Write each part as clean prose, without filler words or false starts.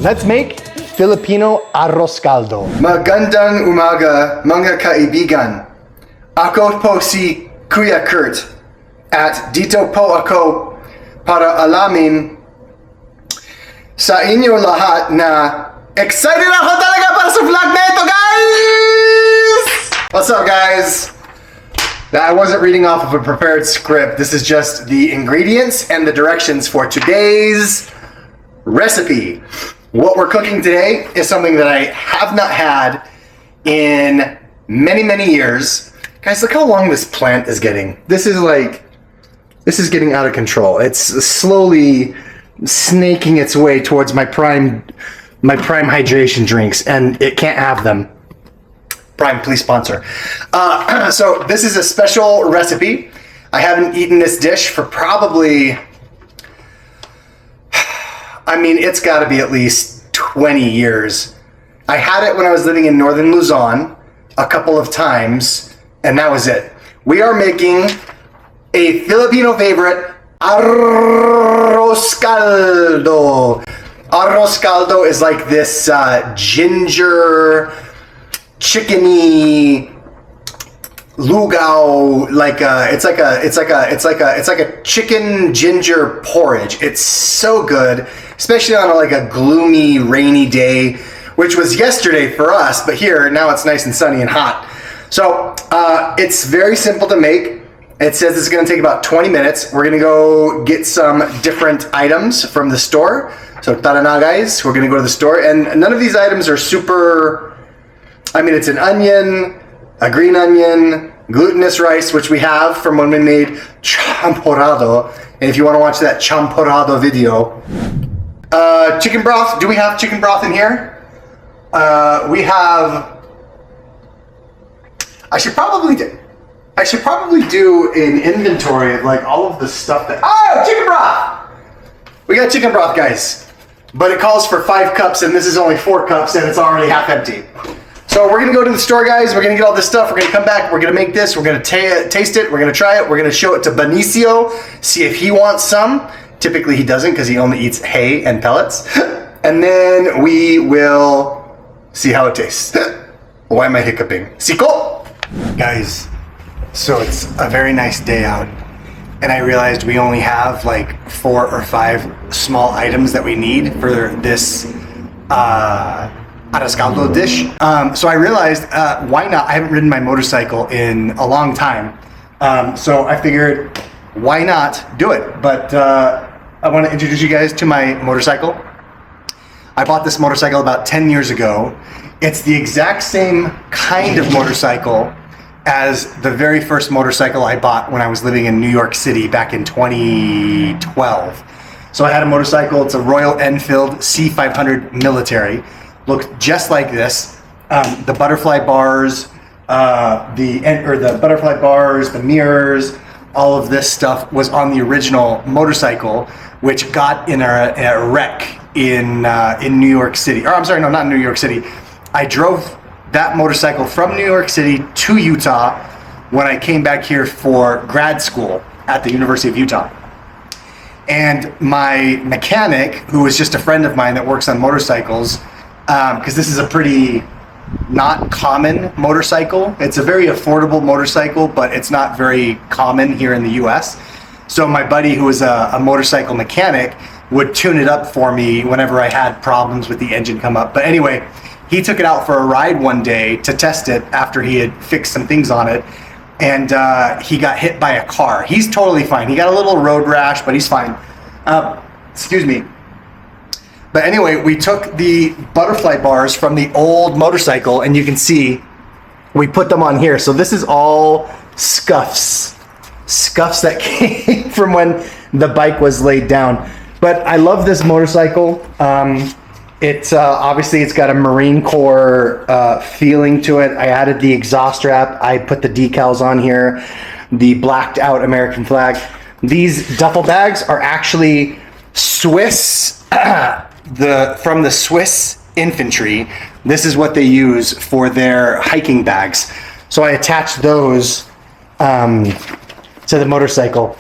Let's make Filipino Arroz Caldo. Magandang umaga, mga kaibigan. Ako po si Kuya Kurt. At dito po ako para alamin sa inyo lahat na excited ako talaga para sa vlog na ito, guys! What's up, guys? I wasn't reading off of a prepared script. This is just the ingredients and the directions for today's recipe. What we're cooking today is something that I have not had in many, many years. Guys, look how long this plant is getting. This is getting out of control. It's slowly snaking its way towards my prime hydration drinks, and it can't have them. Prime, please sponsor. So this is a special recipe. I haven't eaten this dish for probably, it's got to be at least 20 years. I had it when I was living in northern Luzon a couple of times, and that was it. We are making a Filipino favorite, Arroz Caldo. Arroz Caldo is like this ginger, chickeny, lugaw, it's like a chicken ginger porridge. It's so good, especially on a gloomy, rainy day, which was yesterday for us, but here now it's nice and sunny and hot. So it's very simple to make. It says it's going to take about 20 minutes. We're going to go get some different items from the store. So tara na, guys, we're going to go to the store, and none of these items are super. It's an onion, a green onion, glutinous rice, which we have from when we made champorado. And if you want to watch that champorado video, chicken broth. Do we have chicken broth in here? We have. I should probably do an inventory of all of the stuff that. Oh, chicken broth! We got chicken broth, guys, but it calls for 5 cups, and this is only 4 cups, and it's already half empty. So we're gonna go to the store, guys. We're gonna get all this stuff. We're gonna come back. We're gonna make this. We're gonna taste it. We're gonna try it. We're gonna show it to Benicio, see if he wants some. Typically he doesn't, because he only eats hay and pellets. And then we will see how it tastes. Why am I hiccuping? Siko! Guys, so it's a very nice day out, and I realized we only have 4 or 5 small items that we need for this Arroz Caldo dish. So I realized, why not? I haven't ridden my motorcycle in a long time. So I figured, why not do it? But I want to introduce you guys to my motorcycle. I bought this motorcycle about 10 years ago. It's the exact same kind of motorcycle as the very first motorcycle I bought when I was living in New York City back in 2012. So I had a motorcycle. It's a Royal Enfield C500 military. Looked just like this. The butterfly bars, the mirrors, all of this stuff was on the original motorcycle, which got in a wreck in New York City. Or I'm sorry, no, not New York City. I drove that motorcycle from New York City to Utah when I came back here for grad school at the University of Utah. And my mechanic, who was just a friend of mine that works on motorcycles, because this is a pretty not common motorcycle. It's a very affordable motorcycle, but it's not very common here in the US. So my buddy, who was a motorcycle mechanic, would tune it up for me whenever I had problems with the engine come up. But anyway, he took it out for a ride one day to test it after he had fixed some things on it, and he got hit by a car. He's totally fine. He got a little road rash, but he's fine. Excuse me. But anyway, we took the butterfly bars from the old motorcycle, and you can see we put them on here. So this is all scuffs that came from when the bike was laid down. But I love this motorcycle. It's obviously it's got a Marine Corps feeling to it. I added the exhaust wrap. I put the decals on here, the blacked out American flag. These duffel bags are actually Swiss, from the Swiss infantry. This is what they use for their hiking bags. So I attached those to the motorcycle.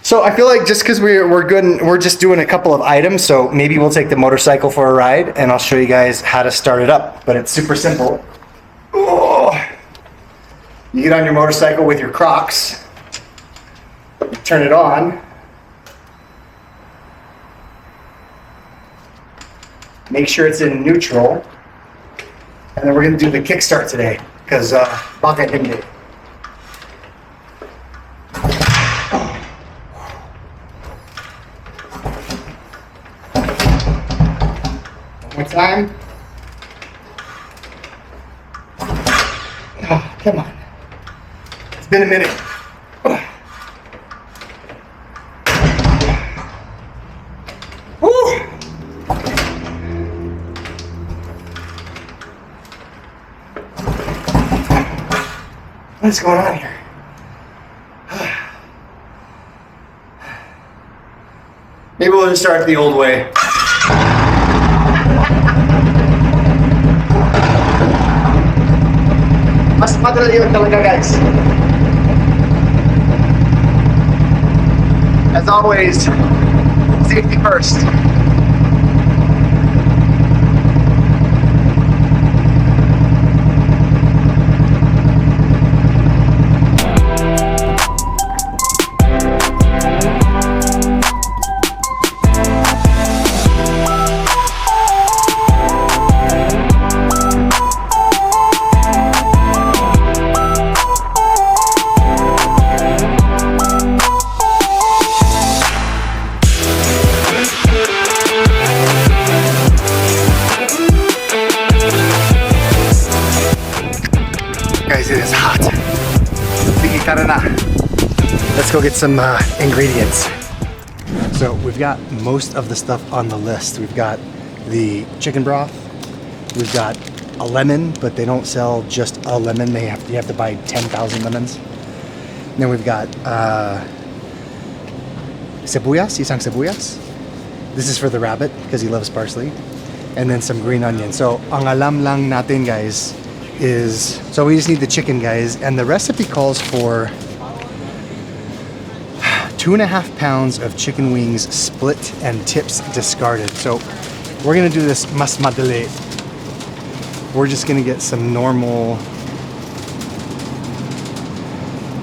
So I feel like just because we're good, we're just doing a couple of items. So maybe we'll take the motorcycle for a ride, and I'll show you guys how to start it up. But it's super simple. Oh. You get on your motorcycle with your Crocs. You turn it on. Make sure it's in neutral. And then we're going to do the kickstart today, because baka hindi. One more time. Oh, come on. It's been a minute. Woo! What's going on here? Maybe we'll just start the old way. Mas madali yun talaga, guys. As always, safety first. Guys, it is hot. Let's go get some ingredients. So we've got most of the stuff on the list. We've got the chicken broth. We've got a lemon, but they don't sell just a lemon. You have to buy 10,000 lemons. And then we've got sibuyas, isang sibuyas. This is for the rabbit because he loves parsley. And then some green onion. So ang alam lang natin, guys, is, so we just need the chicken, guys, and the recipe calls for 2.5 pounds of chicken wings split and tips discarded. So we're gonna do this mas madali. We're just gonna get some normal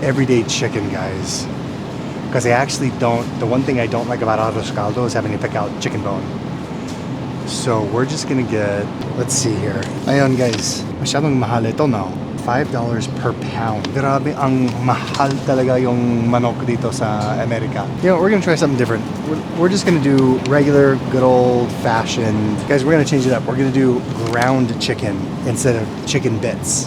everyday chicken, guys, because I actually don't, the one thing I don't like about Arroz Caldo is having to pick out chicken bone. So we're just gonna get, let's see here. Ayan, guys, masyadong mahal ito now. $5 per pound. Grabe ang mahal talaga yung manok dito sa America. You know, we're gonna try something different. We're just gonna do regular, good old fashioned. Guys, we're gonna change it up. We're gonna do ground chicken instead of chicken bits.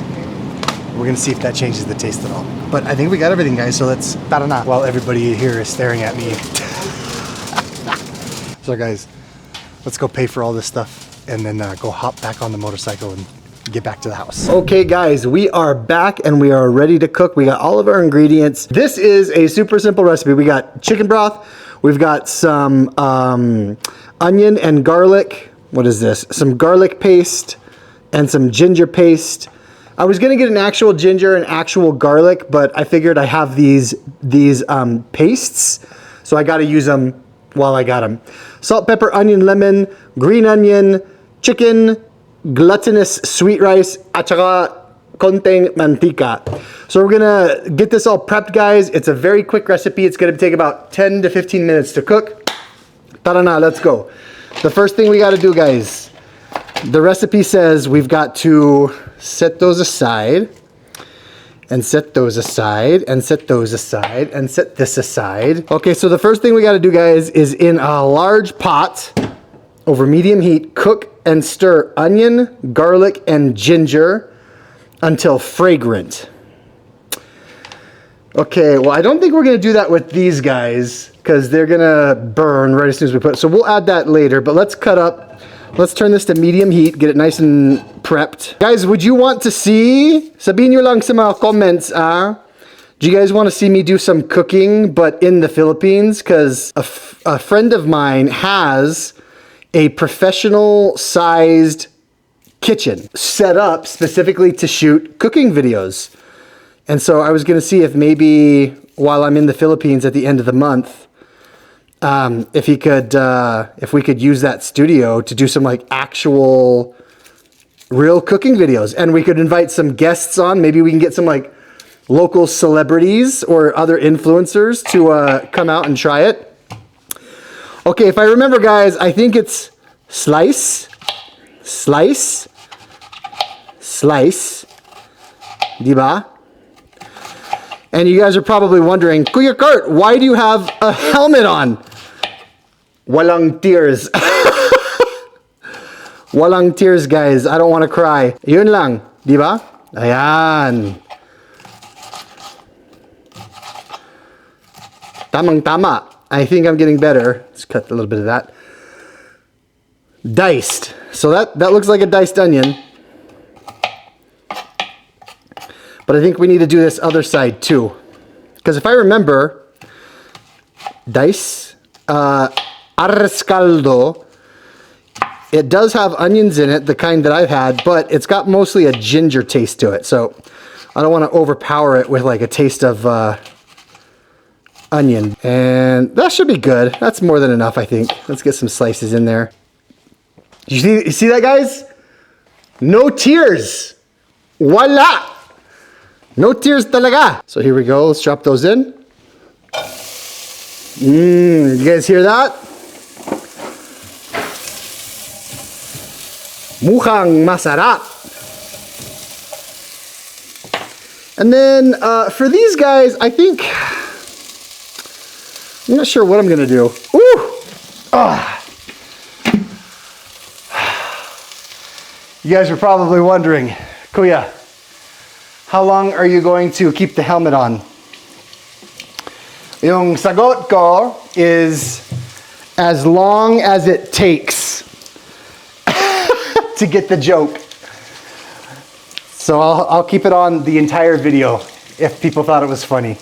We're gonna see if that changes the taste at all. But I think we got everything, guys, so let's tara na while everybody here is staring at me. So guys, let's go pay for all this stuff and then go hop back on the motorcycle and get back to the house. Okay, guys, we are back and we are ready to cook. We got all of our ingredients. This is a super simple recipe. We got chicken broth. We've got some onion and garlic. What is this? Some garlic paste and some ginger paste. I was gonna get an actual ginger and actual garlic, but I figured I have these pastes, so I gotta use them while I got them. Salt, pepper, onion, lemon, green onion, chicken, glutinous sweet rice, at saka konting mantika. So we're gonna get this all prepped, guys. It's a very quick recipe. It's gonna take about 10 to 15 minutes to cook. Tara na, let's go. The first thing we gotta do, guys, the recipe says we've got to set those aside, and set those aside, and set those aside, and set this aside. Okay, so the first thing we gotta do, guys, is in a large pot, over medium heat, cook and stir onion, garlic, and ginger until fragrant. Okay, well, I don't think we're gonna do that with these guys, because they're gonna burn right as soon as we put it. So we'll add that later, but let's cut up. Let's turn this to medium heat, get it nice and prepped. Guys, would you want to see, sabihin nyo lang sa mga comments, do you guys want to see me do some cooking, but in the Philippines? Because a friend of mine has a professional sized kitchen set up specifically to shoot cooking videos. And so I was gonna see if maybe while I'm in the Philippines at the end of the month, if we could use that studio to do some like actual real cooking videos, and we could invite some guests on. Maybe we can get some like local celebrities or other influencers to come out and try it. Okay, if I remember, guys, I think it's slice, slice, slice, diba? And you guys are probably wondering, Kuya Kurt, why do you have a helmet on? Walang tears. Walang tears, guys. I don't want to cry. Yun lang, diba? Ayan. Tamang-tama. I think I'm getting better. Let's cut a little bit of that. Diced. So that looks like a diced onion. But I think we need to do this other side too. Because if I remember, dice, Arroz Caldo, it does have onions in it, the kind that I've had, but it's got mostly a ginger taste to it. So I don't want to overpower it with like a taste of onion. And that should be good. That's more than enough, I think. Let's get some slices in there. You see that, guys? No tears. Voila. No tears talaga. So here we go. Let's drop those in. You guys hear that? Mukhang masarap. And then for these guys, I think, I'm not sure what I'm gonna do. Ooh! Ah. You guys are probably wondering, Kuya, how long are you going to keep the helmet on? Yung sagot ko is as long as it takes to get the joke. So I'll keep it on the entire video if people thought it was funny.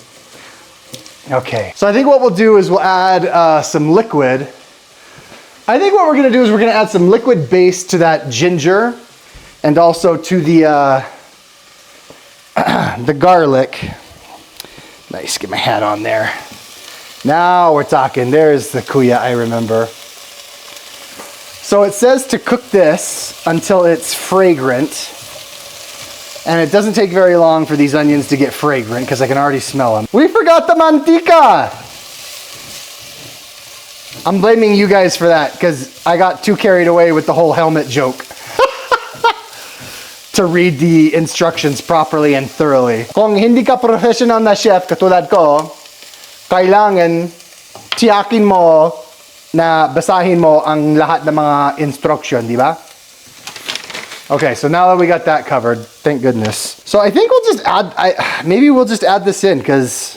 Okay, so I think what we'll do is we'll add some liquid. I think what we're gonna do is we're gonna add some liquid base to that ginger and also to the garlic. Nice, get my hat on there. Now we're talking. There's the kuya I remember. So it says to cook this until it's fragrant. And it doesn't take very long for these onions to get fragrant because I can already smell them. We forgot the mantika! I'm blaming you guys for that because I got too carried away with the whole helmet joke. To read the instructions properly and thoroughly. Kung hindi ka professional na chef katulad ko, kailangan tiyakin mo na basahin mo ang lahat ng mga instruction, di ba? Okay, so now that we got that covered, thank goodness. So I think we'll just add, maybe we'll just add this in because,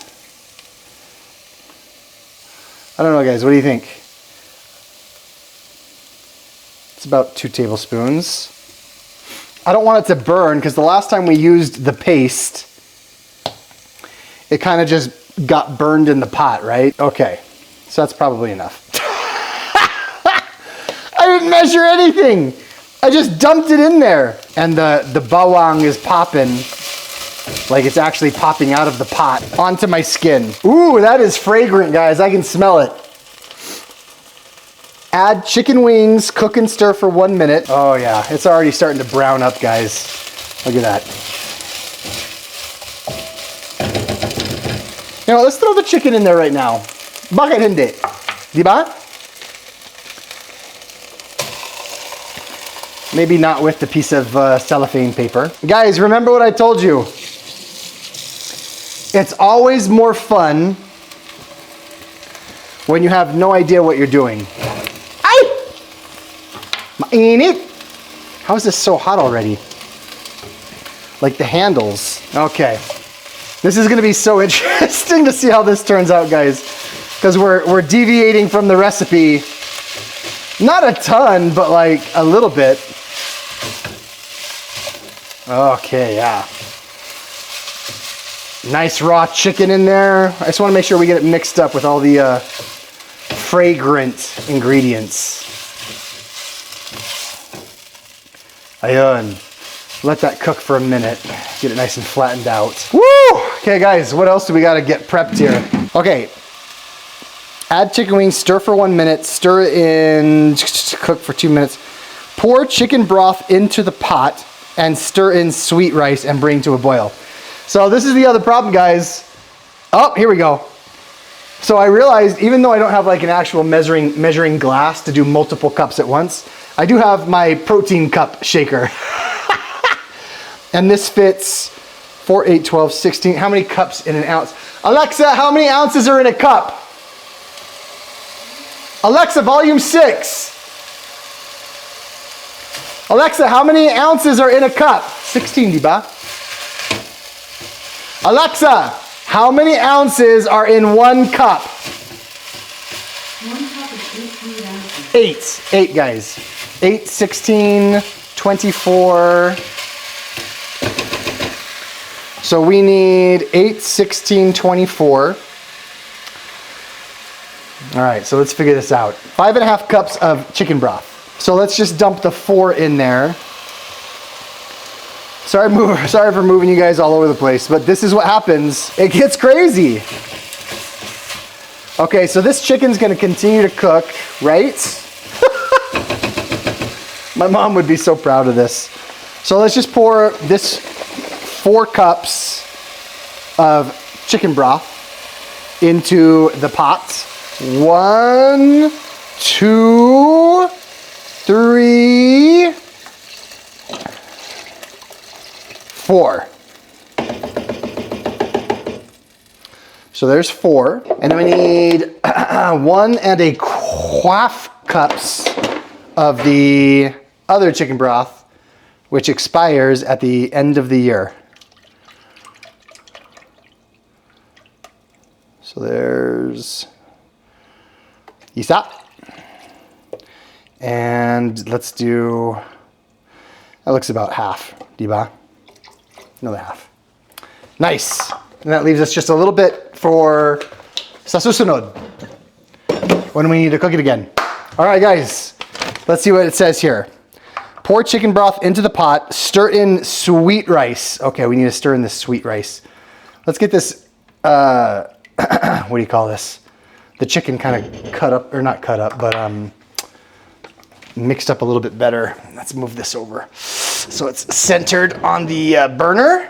I don't know guys, what do you think? It's about 2 tablespoons. I don't want it to burn because the last time we used the paste, it kind of just got burned in the pot, right? Okay, so that's probably enough. I didn't measure anything. I just dumped it in there. And the bawang is popping, like it's actually popping out of the pot onto my skin. Ooh, that is fragrant, guys. I can smell it. Add chicken wings, cook and stir for 1 minute. Oh yeah, it's already starting to brown up, guys. Look at that. You know, let's throw the chicken in there right now. Bakit hindi? Diba? Maybe not with the piece of cellophane paper. Guys, remember what I told you. It's always more fun when you have no idea what you're doing. Mainit! How is this so hot already? Like the handles. Okay. This is gonna be so interesting to see how this turns out, guys. Because we're deviating from the recipe. Not a ton, but like a little bit. Okay, yeah. Nice raw chicken in there. I just want to make sure we get it mixed up with all the fragrant ingredients. Ayun. Let that cook for a minute. Get it nice and flattened out. Woo! Okay guys, what else do we gotta get prepped here? Okay, add chicken wings, stir for 1 minute, stir it in, cook for 2 minutes. Pour chicken broth into the pot and stir in sweet rice and bring to a boil. So this is the other problem, guys. Oh, here we go. So I realized, even though I don't have like an actual measuring glass to do multiple cups at once, I do have my protein cup shaker. And this fits 4, 8, 12, 16. How many cups in an ounce? Alexa, how many ounces are in a cup? Alexa, volume 6. Alexa, how many ounces are in a cup? 16, diba? Alexa, how many ounces are in 1 cup? 1 cup is 18 ounces. 8, guys. 8, 16, 24. So we need 8, 16, 24. All right, so let's figure this out. 5.5 cups of chicken broth. So let's just dump the 4 in there. Sorry for moving you guys all over the place, but this is what happens. It gets crazy. Okay, so this chicken's gonna continue to cook, right? My mom would be so proud of this. So let's just pour this 4 cups of chicken broth into the pot. 1, 2, 3, 4. So there's 4. And then we need 1.25 cups of the other chicken broth, which expires at the end of the year. So there's Isa. And let's do, that looks about half, diba? Another half. Nice. And that leaves us just a little bit for sa susunod, when we need to cook it again. All right, guys, let's see what it says here. Pour chicken broth into the pot, stir in sweet rice. Okay, we need to stir in this sweet rice. Let's get this, what do you call this? The chicken kind of cut up, or not cut up, but mixed up a little bit better. Let's move this over so it's centered on the burner.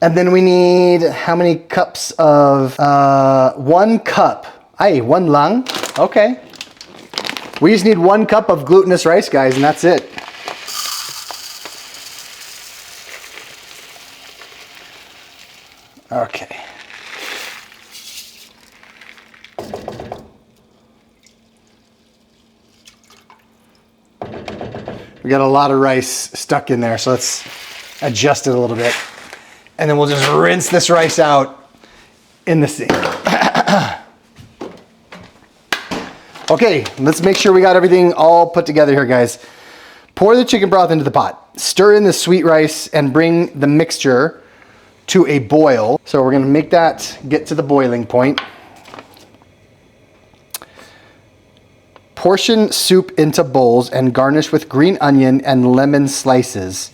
And then we need how many cups of 1 cup. Ay, 1 lang. Okay. We just need 1 cup of glutinous rice, guys, and that's it. Okay. We got a lot of rice stuck in there, so let's adjust it a little bit. And then we'll just rinse this rice out in the sink. Okay, let's make sure we got everything all put together here, guys. Pour the chicken broth into the pot. Stir in the sweet rice and bring the mixture to a boil. So we're gonna make that get to the boiling point. Portion soup into bowls and garnish with green onion and lemon slices.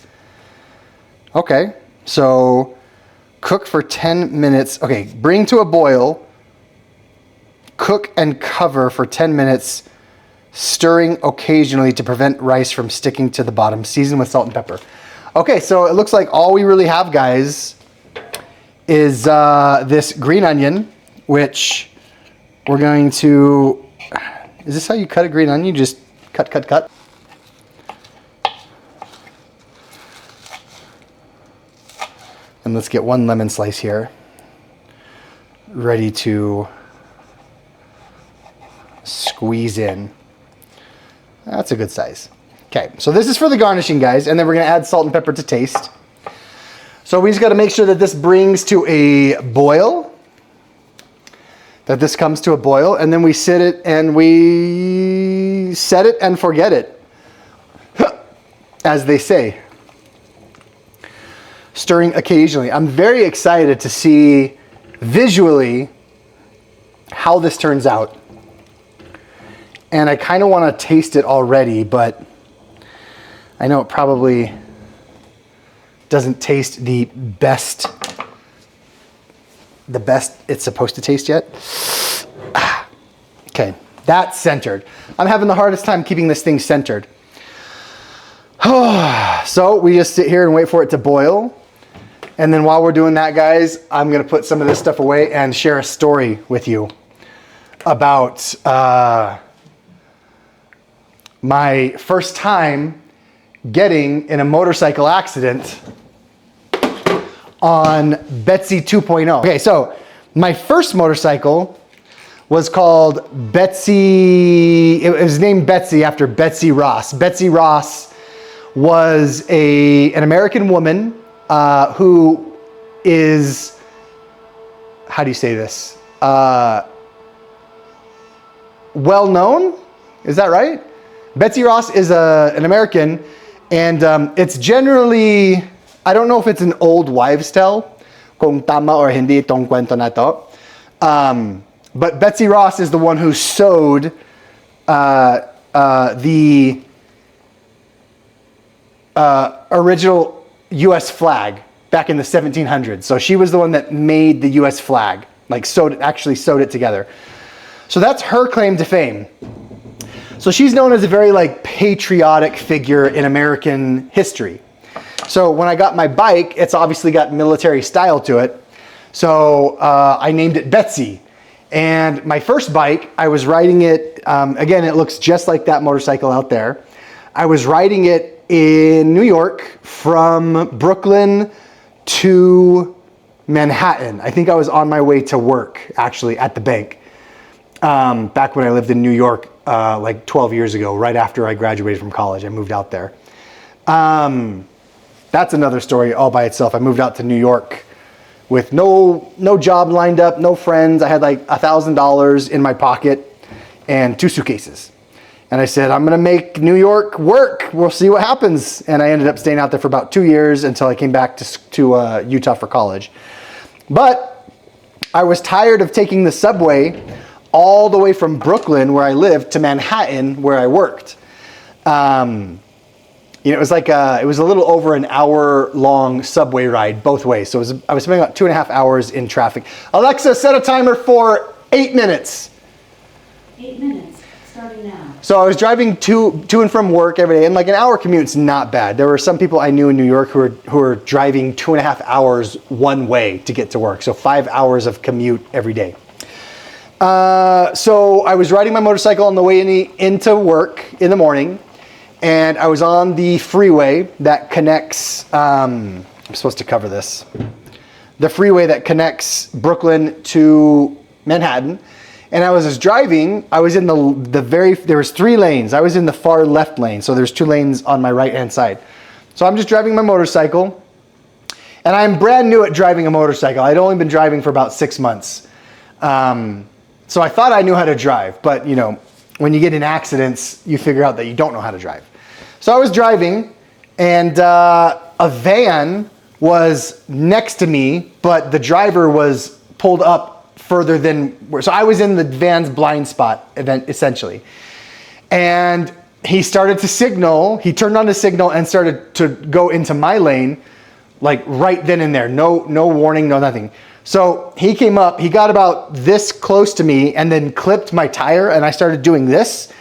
Okay, so cook for 10 minutes. Okay, bring to a boil. Cook and cover for 10 minutes, stirring occasionally to prevent rice from sticking to the bottom. Season with salt and pepper. Okay, so it looks like all we really have, guys, is this green onion, which we're going to... Is this how you cut a green onion? You just cut, cut, cut? And let's get 1 lemon slice here, ready to squeeze in. That's a good size. Okay, so this is for the garnishing, guys, and then we're gonna add salt and pepper to taste. So we just gotta make sure that this brings to a boil, that this comes to a boil, and then we sit it and we set it and forget it, as they say. Stirring occasionally. I'm very excited to see visually how this turns out. And I kind of want to taste it already, but I know it probably doesn't taste the best the best it's supposed to taste yet. Okay, that's centered. I'm having the hardest time keeping this thing centered. So we just sit here and wait for it to boil. And then while we're doing that, guys, I'm gonna put some of this stuff away and share a story with you about my first time getting in a motorcycle accident on Betsy 2.0. Okay, so my first motorcycle was called Betsy, it was named Betsy after Betsy Ross. Betsy Ross was an American woman who is, how do you say this? Well known, is that right? Betsy Ross is an American, and it's generally, I don't know if it's an old wives' tale, kung tama or hindi itong kwento na to. But Betsy Ross is the one who sewed the original U.S. flag back in the 1700s. So she was the one that made the U.S. flag, like actually sewed it together. So that's her claim to fame. So she's known as a very like patriotic figure in American history. So when I got my bike, it's obviously got military style to it. So I named it Betsy. And my first bike, I was riding it, again, it looks just like that motorcycle out there. I was riding it in New York from Brooklyn to Manhattan. I think I was on my way to work, actually, at the bank. Back when I lived in New York, like 12 years ago, right after I graduated from college, I moved out there. That's another story all by itself. I moved out to New York with no job lined up, no friends. I had like $1,000 in my pocket and 2 suitcases. And I said, I'm gonna make New York work. We'll see what happens. And I ended up staying out there for about 2 years until I came back to Utah for college. But I was tired of taking the subway all the way from Brooklyn, where I lived, to Manhattan, where I worked. It was like it was a little over an hour-long subway ride both ways. So I was spending about 2.5 hours in traffic. Alexa, set a timer for 8 minutes. 8 minutes, starting now. So I was driving to and from work every day, and like an hour commute's not bad. There were some people I knew in New York who were driving 2.5 hours one way to get to work. So 5 hours of commute every day. So I was riding my motorcycle on the way into work in the morning, and I was on the freeway that connects, I'm supposed to cover this, the freeway that connects Brooklyn to Manhattan. And I was just driving, I was in there was 3 lanes. I was in the far left lane, so there's 2 lanes on my right-hand side. So I'm just driving my motorcycle, and I'm brand new at driving a motorcycle. I'd only been driving for about 6 months. So I thought I knew how to drive, but you know, when you get in accidents, you figure out that you don't know how to drive. So I was driving, and a van was next to me, but the driver was pulled up further than so I was in the van's blind spot event, essentially. And he started to signal, he turned on the signal and started to go into my lane, like right then and there. No warning, no nothing. So he came up, he got about this close to me and then clipped my tire, and I started doing this.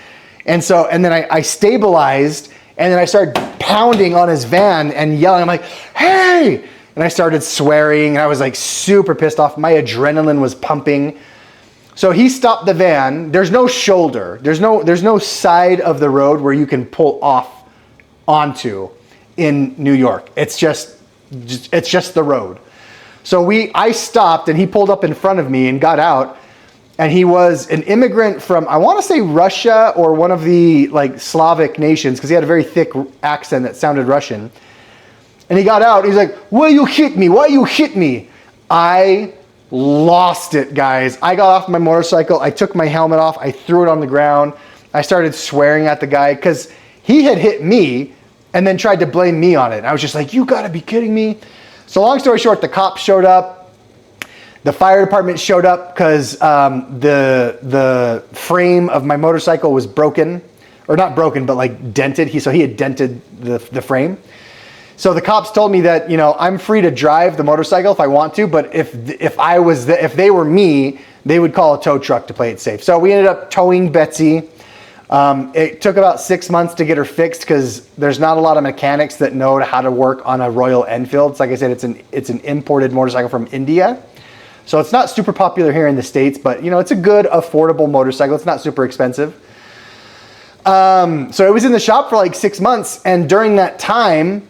And then I stabilized, and then I started pounding on his van and yelling. I'm like, hey! And I started swearing, and I was like super pissed off. My adrenaline was pumping. So he stopped the van. There's no shoulder. There's no side of the road where you can pull off onto in New York. It's just the road. So I stopped, and he pulled up in front of me and got out. And he was an immigrant from, I want to say Russia or one of the like Slavic nations, because he had a very thick accent that sounded Russian. And he got out, he's like, why you hit me? Why you hit me? I lost it, guys. I got off my motorcycle, I took my helmet off, I threw it on the ground. I started swearing at the guy because he had hit me and then tried to blame me on it. And I was just like, you gotta be kidding me. So long story short, the cops showed up. The fire department showed up because the frame of my motorcycle was broken, or not broken, but like dented. So he had dented the frame. So the cops told me that, I'm free to drive the motorcycle if I want to, but if they were me, they would call a tow truck to play it safe. So we ended up towing Betsy. It took about 6 months to get her fixed because there's not a lot of mechanics that know how to work on a Royal Enfield. It's like I said, it's an imported motorcycle from India. So it's not super popular here in the States, but it's a good, affordable motorcycle. It's not super expensive. So it was in the shop for like 6 months. And during that time,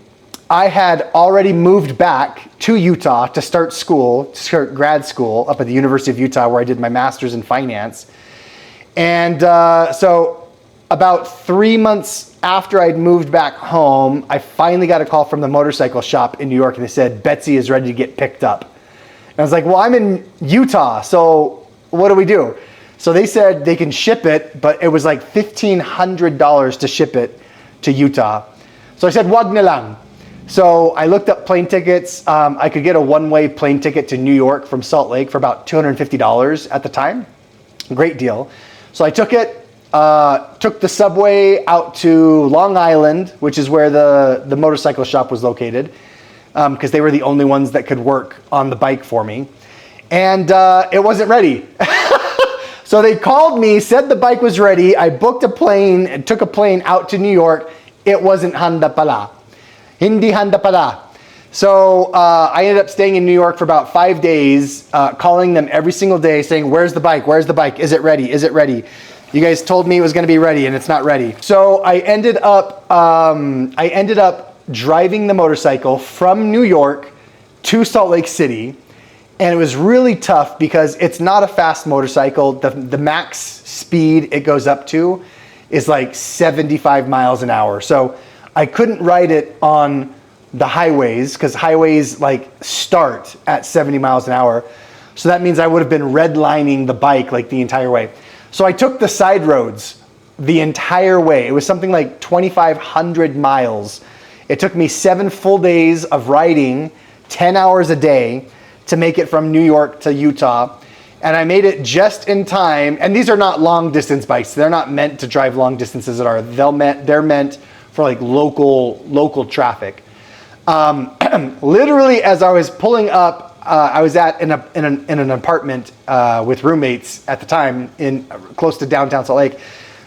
I had already moved back to Utah to start grad school up at the University of Utah, where I did my master's in finance. And so about 3 months after I'd moved back home, I finally got a call from the motorcycle shop in New York, and they said, Betsy is ready to get picked up. And I was like, well, I'm in Utah, so what do we do? So they said they can ship it, but it was like $1,500 to ship it to Utah. So I said, wag na lang. So I looked up plane tickets. I could get a one-way plane ticket to New York from Salt Lake for about $250 at the time. Great deal. So I took it, took the subway out to Long Island, which is where the motorcycle shop was located, because they were the only ones that could work on the bike for me. And it wasn't ready. So they called me, said the bike was ready. I booked a plane and took a plane out to New York. It wasn't handa pala. Hindi handa pala. So I ended up staying in New York for about 5 days, calling them every single day saying, where's the bike? Where's the bike? Is it ready? Is it ready? You guys told me it was going to be ready and it's not ready. So I ended up driving the motorcycle from New York to Salt Lake City. And it was really tough because it's not a fast motorcycle. The max speed it goes up to is like 75 miles an hour. So I couldn't ride it on the highways because highways like start at 70 miles an hour. So that means I would have been redlining the bike like the entire way. So I took the side roads the entire way. It was something like 2,500 miles. It took me 7 full days of riding, 10 hours a day to make it from New York to Utah. And I made it just in time. And these are not long distance bikes. They're not meant to drive long distances at all. They're meant for like local traffic. Literally, as I was pulling up, I was in an apartment with roommates at the time in close to downtown Salt Lake.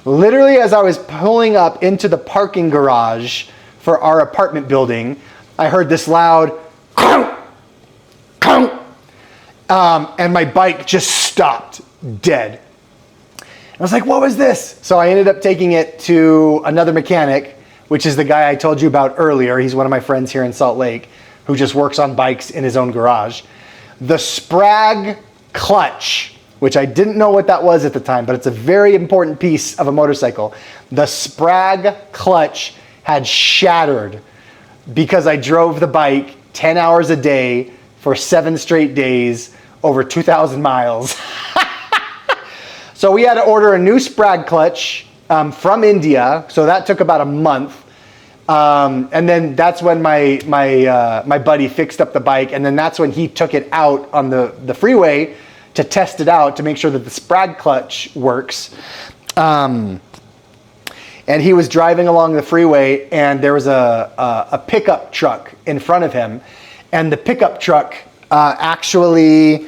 Literally, as I was pulling up into the parking garage for our apartment building, I heard this loud and my bike just stopped dead. I was like, what was this? So I ended up taking it to another mechanic, which is the guy I told you about earlier. He's one of my friends here in Salt Lake who just works on bikes in his own garage. The Sprag clutch, which I didn't know what that was at the time, but it's a very important piece of a motorcycle. The Sprag clutch had shattered because I drove the bike 10 hours a day for 7 straight days over 2,000 miles. So we had to order a new Sprag clutch from India. So that took about a month. And then that's when my buddy fixed up the bike. And then that's when he took it out on the freeway to test it out to make sure that the Sprag clutch works. And he was driving along the freeway and there was a pickup truck in front of him. And the pickup truck actually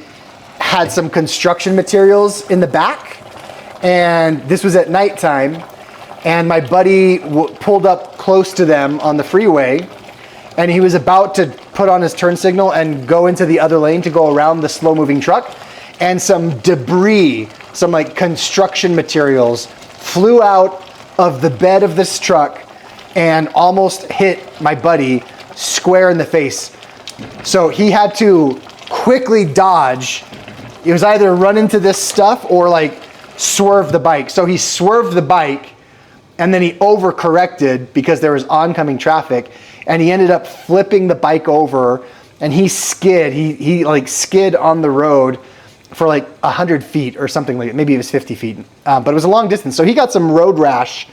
had some construction materials in the back. And this was at nighttime. And my buddy pulled up close to them on the freeway. And he was about to put on his turn signal and go into the other lane to go around the slow moving truck. And some debris, some like construction materials flew out of the bed of this truck and almost hit my buddy square in the face. So he had to quickly dodge. It was either run into this stuff or like swerve the bike. So he swerved the bike and then he overcorrected because there was oncoming traffic and he ended up flipping the bike over and he skid. He like skid on the road for like 100 feet or something like that. Maybe it was 50 feet, but it was a long distance. So he got some road rash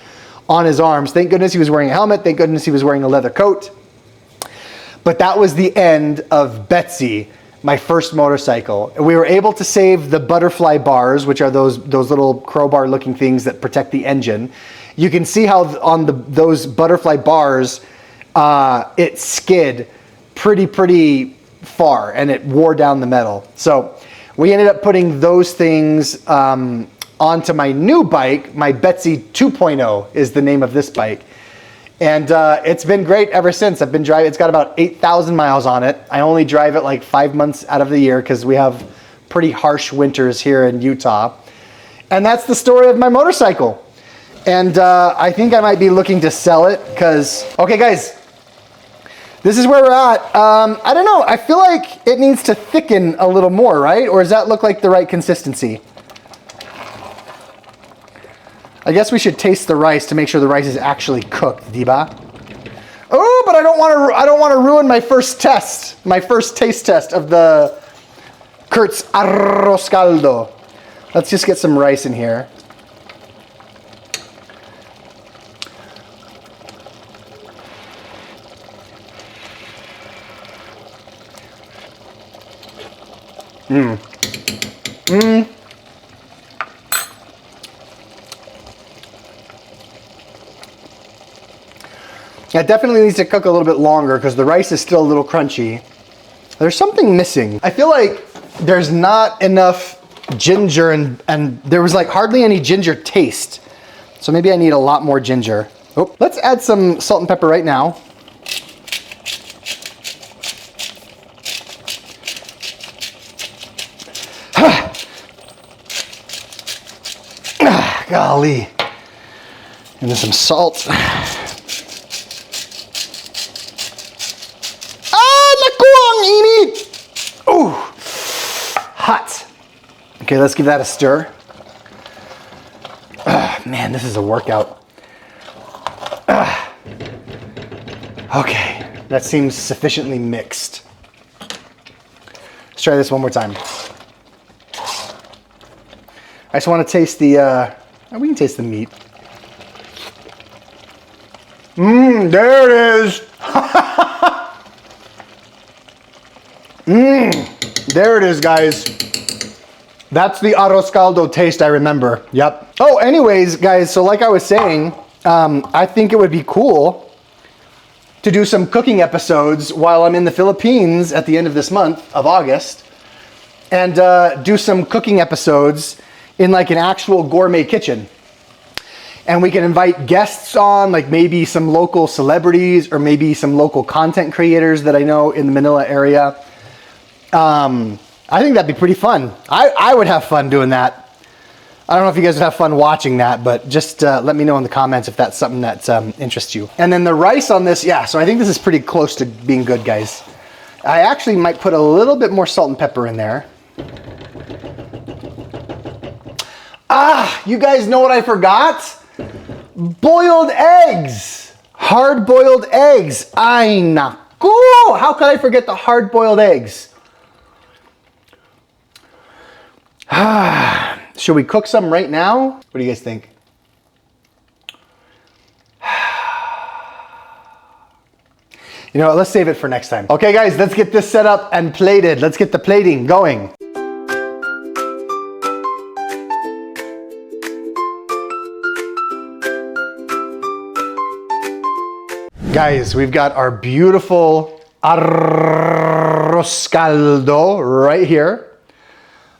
on his arms. Thank goodness he was wearing a helmet. Thank goodness he was wearing a leather coat. But that was the end of Betsy, my first motorcycle. We were able to save the butterfly bars, which are those little crowbar looking things that protect the engine. You can see how on those butterfly bars, it skid pretty far and it wore down the metal. So we ended up putting those things onto my new bike. My Betsy 2.0 is the name of this bike. And it's been great ever since. I've been driving. It's got about 8,000 miles on it. I only drive it like 5 months out of the year because we have pretty harsh winters here in Utah. And that's the story of my motorcycle. And I think I might be looking to sell it because, okay guys, this is where we're at. I don't know, I feel like it needs to thicken a little more, right? Or does that look like the right consistency? I guess we should taste the rice to make sure the rice is actually cooked, diba? Oh, but I don't want to ruin my first test, my first taste test of the Kurt's Arroz Caldo. Let's just get some rice in here. It definitely needs to cook a little bit longer because the rice is still a little crunchy. There's something missing. I feel like there's not enough ginger and there was like hardly any ginger taste. So maybe I need a lot more ginger. Oh, let's add some salt and pepper right now. Golly. And then some salt. Ooh, hot. Okay, let's give that a stir. Man, this is a workout. Okay, that seems sufficiently mixed. Let's try this one more time. I just want to taste the, we can taste the meat. There it is. There it is, guys. That's the Arroz Caldo taste I remember. Yep. Oh, anyways, guys, so like I was saying, I think it would be cool to do some cooking episodes while I'm in the Philippines at the end of this month of August and do some cooking episodes in like an actual gourmet kitchen. And we can invite guests on, like maybe some local celebrities or maybe some local content creators that I know in the Manila area. I think that'd be pretty fun. I would have fun doing that. I don't know if you guys would have fun watching that, but just let me know in the comments if that's something that interests you. And then the rice on this, yeah, so I think this is pretty close to being good, guys. I actually might put a little bit more salt and pepper in there. Ah, you guys know what I forgot? Boiled eggs. Hard-boiled eggs. Ay, naku! How could I forget the hard-boiled eggs? Should we cook some right now? What do you guys think? You know what, let's save it for next time. Okay guys, let's get this set up and plated. Let's get the plating going. Guys, we've got our beautiful Arroz Caldo right here.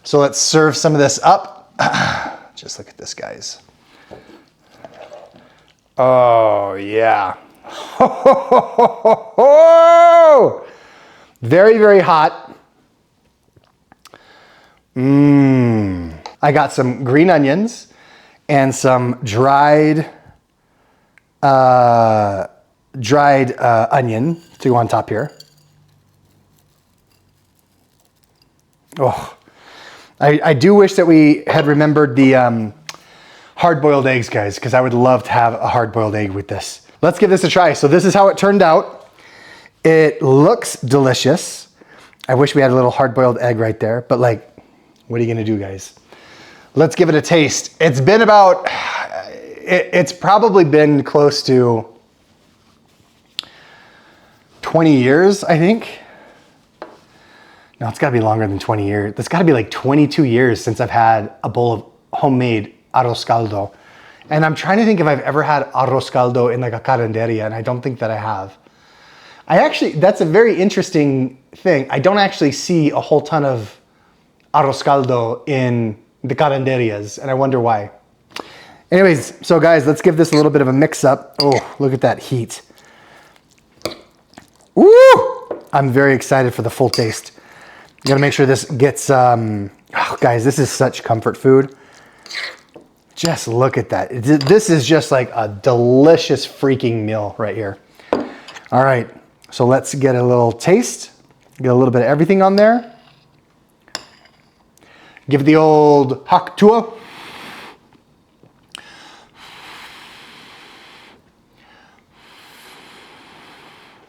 So let's serve some of this up. Just look at this, guys. Oh, yeah. Very, very hot. I got some green onions and some dried onion to go on top here. Oh. I do wish that we had remembered the hard-boiled eggs, guys, because I would love to have a hard-boiled egg with this. Let's give this a try. So this is how it turned out. It looks delicious. I wish we had a little hard-boiled egg right there, but like, what are you gonna do, guys? Let's give it a taste. It's been about, it's probably been close to 20 years, I think. No, it's gotta be longer than 20 years. It's gotta be like 22 years since I've had a bowl of homemade Arroz Caldo. And I'm trying to think if I've ever had Arroz Caldo in like a carinderia, and I don't think that I have. That's a very interesting thing. I don't actually see a whole ton of Arroz Caldo in the carinderias, and I wonder why. Anyways, so guys, let's give this a little bit of a mix up. Oh, look at that heat. Woo! I'm very excited for the full taste. Gotta make sure this gets, guys, this is such comfort food. Just look at that. This is just like a delicious freaking meal right here. All right, so let's get a little taste. Get a little bit of everything on there. Give it the old haktua.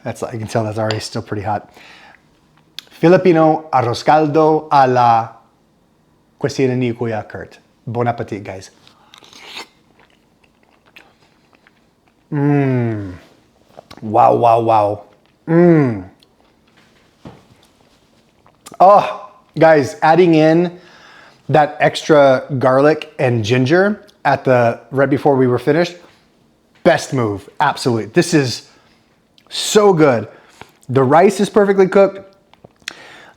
I can tell that's already still pretty hot. Filipino arroz caldo a la cuisine ni Kuya Kurt. Bon appetit, guys. Wow, wow, wow. Oh, guys, adding in that extra garlic and ginger right before we were finished, best move, absolutely. This is so good. The rice is perfectly cooked.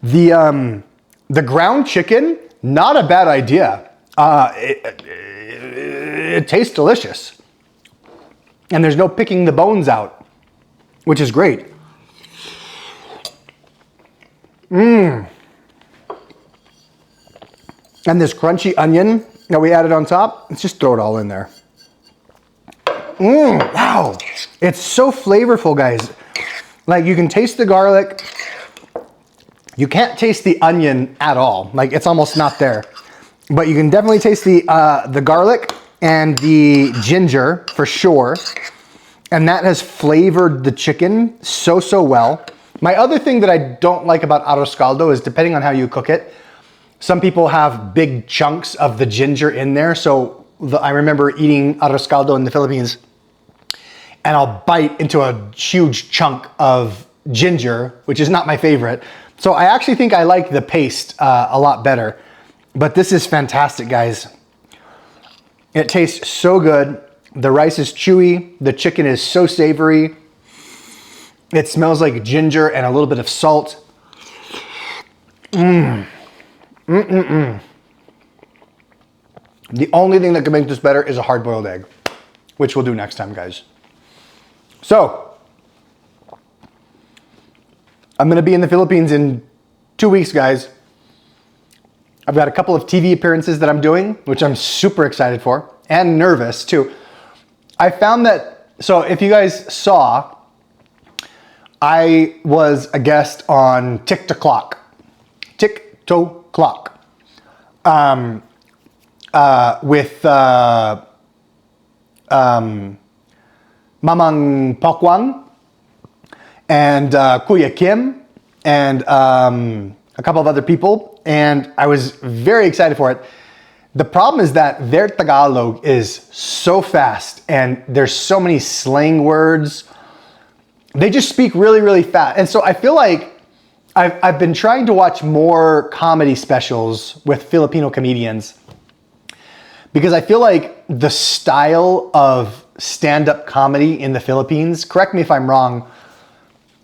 The ground chicken, not a bad idea. It tastes delicious. And there's no picking the bones out, which is great. And this crunchy onion that we added on top, let's just throw it all in there. Wow. It's so flavorful, guys. Like, you can taste the garlic. You can't taste the onion at all. Like, it's almost not there. But you can definitely taste the garlic and the ginger for sure. And that has flavored the chicken so well. My other thing that I don't like about arroz caldo is, depending on how you cook it, some people have big chunks of the ginger in there. So I remember eating arroz caldo in the Philippines, and I'll bite into a huge chunk of ginger, which is not my favorite. So I actually think I like the paste a lot better. But this is fantastic, guys. It tastes so good. The rice is chewy. The chicken is so savory. It smells like ginger and a little bit of salt. The only thing that can make this better is a hard-boiled egg, which we'll do next time, guys. So, I'm gonna be in the Philippines in 2 weeks, guys. I've got a couple of TV appearances that I'm doing, which I'm super excited for, and nervous too. I found that, so if you guys saw, I was a guest on TikTok, with Mamang Pokwang and Kuya Kim and a couple of other people, and I was very excited for it. The problem is that their Tagalog is so fast, and there's so many slang words. They just speak really fast. And so I feel like I've been trying to watch more comedy specials with Filipino comedians, because I feel like the style of stand-up comedy in the Philippines, correct me if I'm wrong,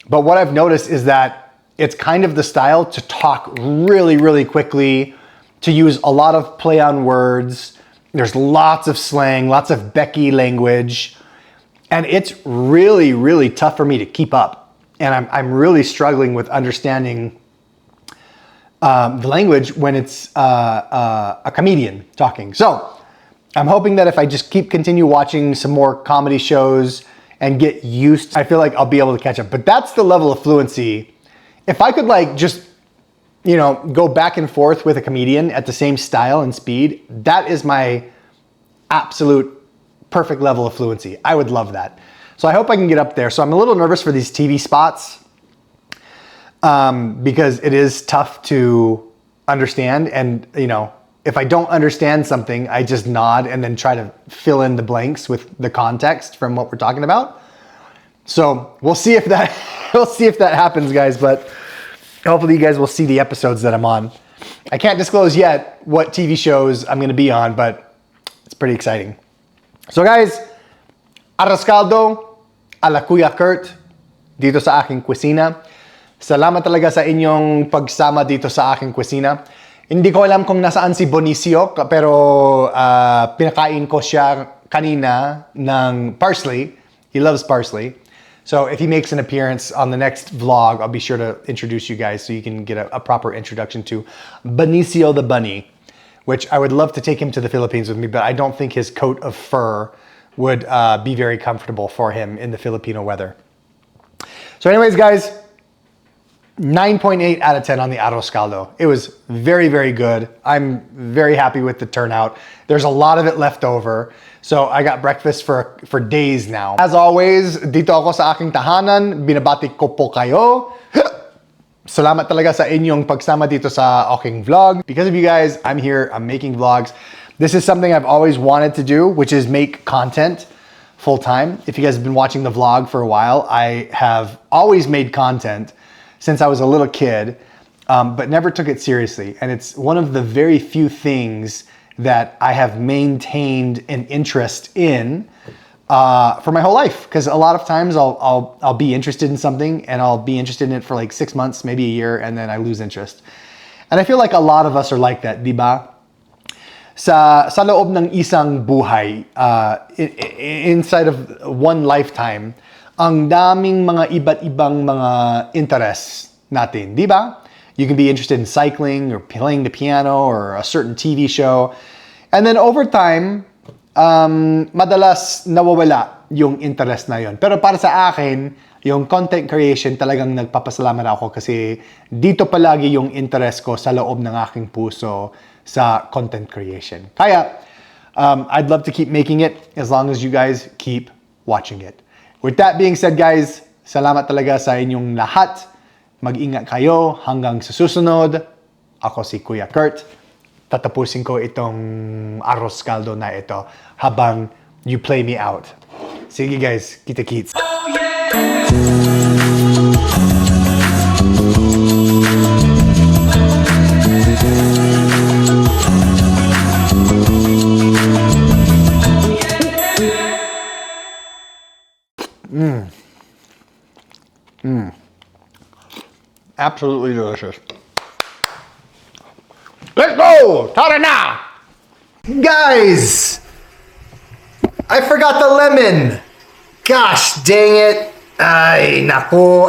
but what I've noticed is that it's kind of the style to talk really quickly, to use a lot of play on words. There's lots of slang, lots of Becky language, and it's really tough for me to keep up. And I'm really struggling with understanding the language when it's a comedian talking. So I'm hoping that if I just continue watching some more comedy shows and get used, I feel like I'll be able to catch up. But that's the level of fluency. If I could like just, go back and forth with a comedian at the same style and speed, that is my absolute perfect level of fluency. I would love that. So I hope I can get up there. So I'm a little nervous for these TV spots because it is tough to understand. And, if I don't understand something, I just nod and then try to fill in the blanks with the context from what we're talking about. So we'll see if that happens, guys. But hopefully you guys will see the episodes that I'm on. I can't disclose yet what TV shows I'm going to be on, but it's pretty exciting. So guys, Arroz Caldo a la Kuya Kurt. dito sa aking kusina. Salamat talaga sa inyong pagsama dito sa aking kusina. Hindi ko alam kung nasaan si Bonicio, pero pinakain ko siya kanina ng parsley. He loves parsley. So if he makes an appearance on the next vlog, I'll be sure to introduce you guys so you can get a proper introduction to Bonicio the bunny, which I would love to take him to the Philippines with me, but I don't think his coat of fur would be very comfortable for him in the Filipino weather. So anyways, guys, 9.8 out of 10 on the Arroz Caldo. It was very, very good. I'm very happy with the turnout. There's a lot of it left over. So I got breakfast for days now. As always, dito ako sa aking tahanan. Binabati ko po kayo. Salamat talaga sa inyong pagsama dito sa aking vlog. Because of you guys, I'm here, I'm making vlogs. This is something I've always wanted to do, which is make content full time. If you guys have been watching the vlog for a while, I have always made content since I was a little kid, but never took it seriously. And it's one of the very few things that I have maintained an interest in for my whole life. Because a lot of times I'll be interested in something and I'll be interested in it for like 6 months, maybe a year, and then I lose interest. And I feel like a lot of us are like that, di ba? Sa loob ng isang buhay, inside of one lifetime, ang daming mga iba't ibang mga interests natin, di ba? You can be interested in cycling or playing the piano or a certain TV show. And then over time, madalas nawawala yung interest na yon. Pero para sa akin, yung content creation talagang nagpapasalamat ako kasi dito palagi yung interest ko sa loob ng aking puso sa content creation. Kaya, I'd love to keep making it as long as you guys keep watching it. With that being said, guys, salamat talaga sa inyong lahat. Mag-ingat kayo hanggang sa susunod. Ako si Kuya Kurt. Tatapusin ko itong Arroz Caldo na ito habang you play me out. Sige guys, kita-kits. Oh, yeah! Absolutely delicious. Let's go! Tara na! Guys! I forgot the lemon! Gosh dang it! Ay, naku.